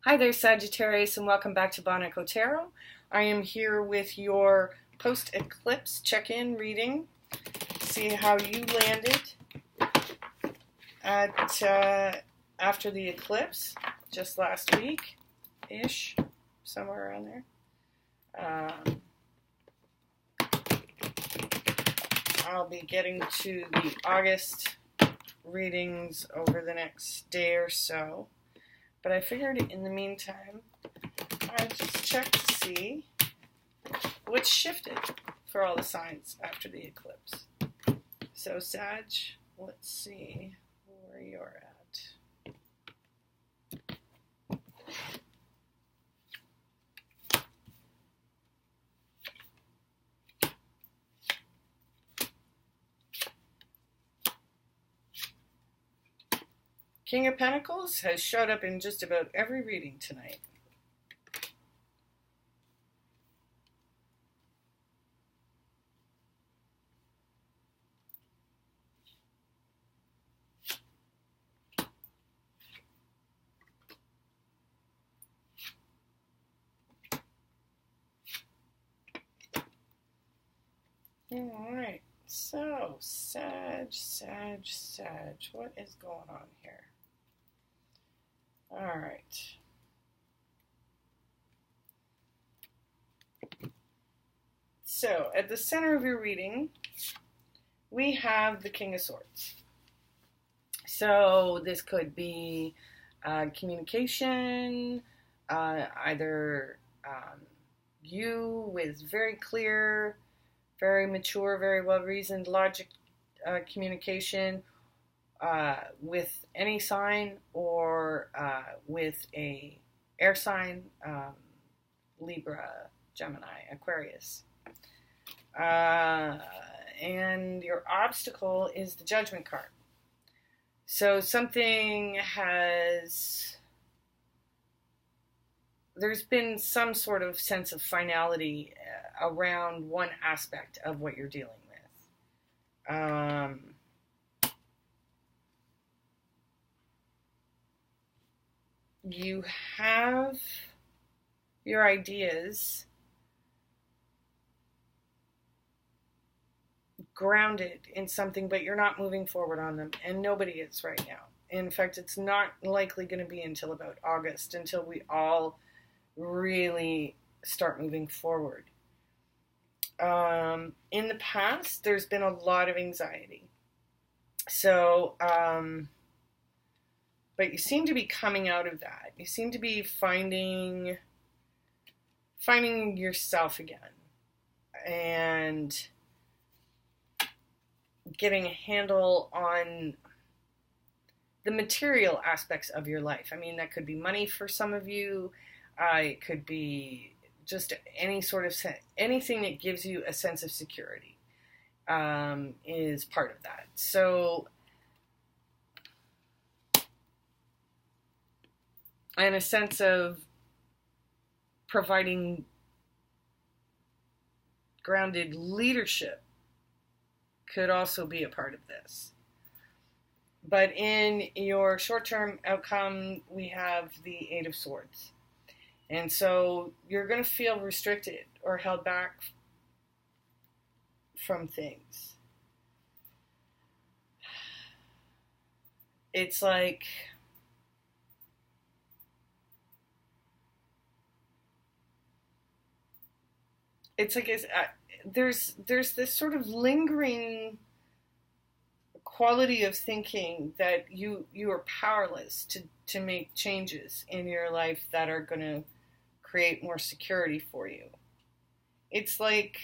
Hi there, Sagittarius, and welcome back to Bonico Tarot. I am here with your post-eclipse check-in reading. See how you landed at after the eclipse, just last week-ish, somewhere around there. I'll be getting to the August readings over the next day or so. But I figured in the meantime, I'd just check to see what's shifted for all the signs after the eclipse. So Sag, let's see where you're at. King of Pentacles has showed up in just about every reading tonight. Alright, so Sag, what is going on here? Alright. So, at the center of your reading, we have the King of Swords. So, this could be communication, either you with very clear, very mature, very well-reasoned logic communication with any sign, or with a air sign, Libra, Gemini, Aquarius. And your obstacle is the Judgment card. So there's been some sort of sense of finality around one aspect of what you're dealing with. You have your ideas grounded in something, but you're not moving forward on them, and nobody is right now. In fact, it's not likely going to be until about August until we all really start moving forward. In the past, there's been a lot of anxiety. So, but you seem to be coming out of that. You seem to be finding yourself again and getting a handle on the material aspects of your life. I mean, that could be money for some of you. It could be just any sort of anything that gives you a sense of security is part of that. So, and a sense of providing grounded leadership could also be a part of this. But in your short-term outcome, we have the Eight of Swords. And so you're going to feel restricted or held back from things. It's like there's this sort of lingering quality of thinking that you are powerless to make changes in your life that are going to create more security for you. It's like,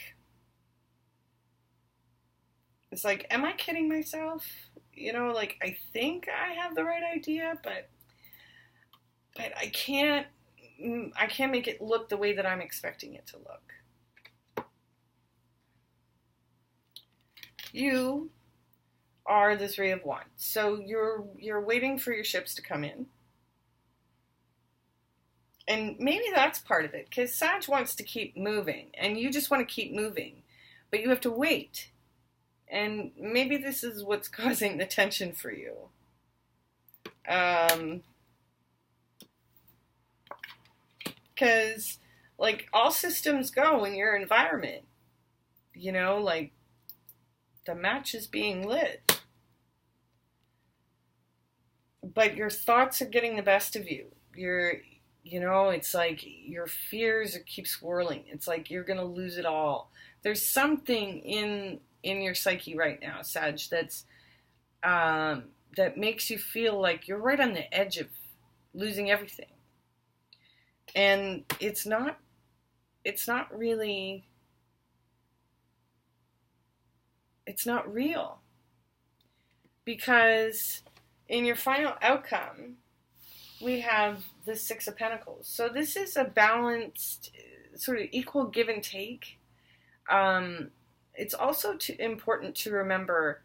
am I kidding myself? You know, like, I think I have the right idea, but I can't make it look the way that I'm expecting it to look. You are the Three of Wands. So you're waiting for your ships to come in. And maybe that's part of it, because Sag wants to keep moving, and you just want to keep moving, but you have to wait. And maybe this is what's causing the tension for you. because, like, all systems go in your environment. You know, like, the match is being lit. But your thoughts are getting the best of you. It's like your fears keep swirling. It's like you're going to lose it all. There's something in your psyche right now, Sag, that makes you feel like you're right on the edge of losing everything. And it's not real. Because in your final outcome, we have the Six of Pentacles. So this is a balanced, sort of equal give and take. It's also important to remember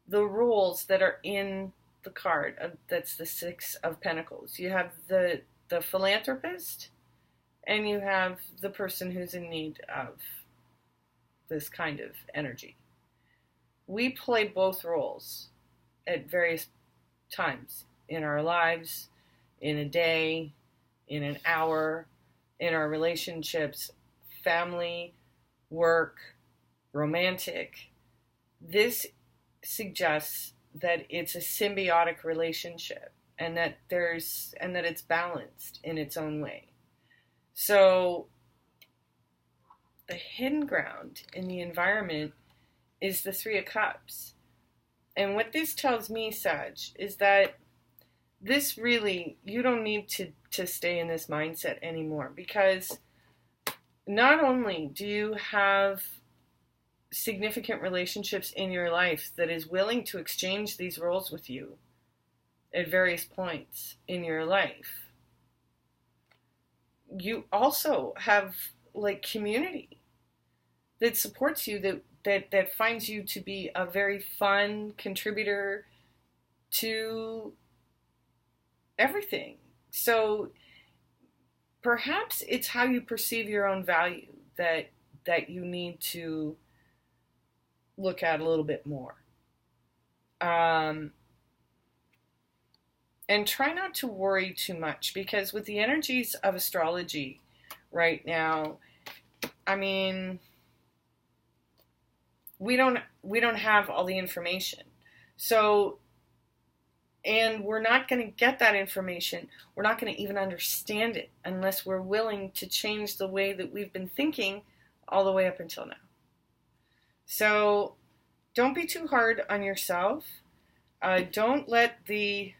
the rules that are in the card. That's the Six of Pentacles. You have the philanthropist, and you have the person who's in need of this kind of energy. We play both roles at various times in our lives, in a day, in an hour, in our relationships, family, work, romantic. This suggests that it's a symbiotic relationship and that it's balanced in its own way. So the hidden ground in the environment is the Three of Cups. And what this tells me, Sag, is that this really, you don't need to stay in this mindset anymore, because not only do you have significant relationships in your life that is willing to exchange these roles with you at various points in your life, you also have, like, community that supports you, that finds you to be a very fun contributor to everything. So perhaps it's how you perceive your own value that you need to look at a little bit more. And try not to worry too much, because with the energies of astrology right now, I mean, we don't have all the information. So, and we're not going to get that information. We're not going to even understand it unless we're willing to change the way that we've been thinking all the way up until now. So don't be too hard on yourself. Don't let the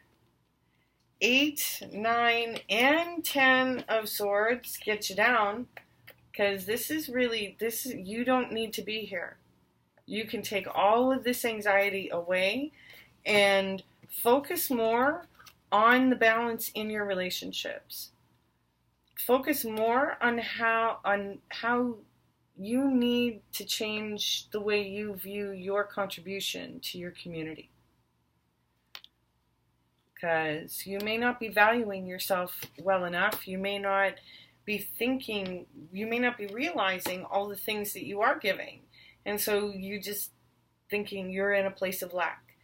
8, 9, and 10 of Swords get you down, because you don't need to be here. You can take all of this anxiety away and focus more on the balance in your relationships. Focus more on how you need to change the way you view your contribution to your community. Because you may not be valuing yourself well enough. You may not be realizing all the things that you are giving. And so you just thinking you're in a place of lack.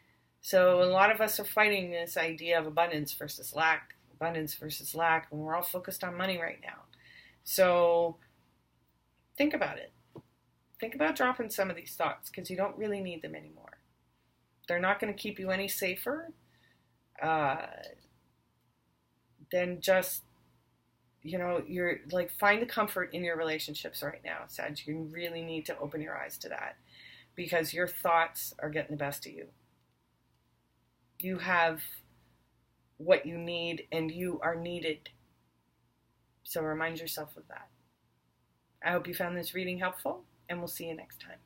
So a lot of us are fighting this idea of abundance versus lack, and we're all focused on money right now. So think about it. Think about dropping some of these thoughts, because you don't really need them anymore. They're not going to keep you any safer than just, you're like, find the comfort in your relationships right now, Sag. You really need to open your eyes to that, because your thoughts are getting the best of you. You have what you need, and you are needed. So remind yourself of that. I hope you found this reading helpful, and we'll see you next time.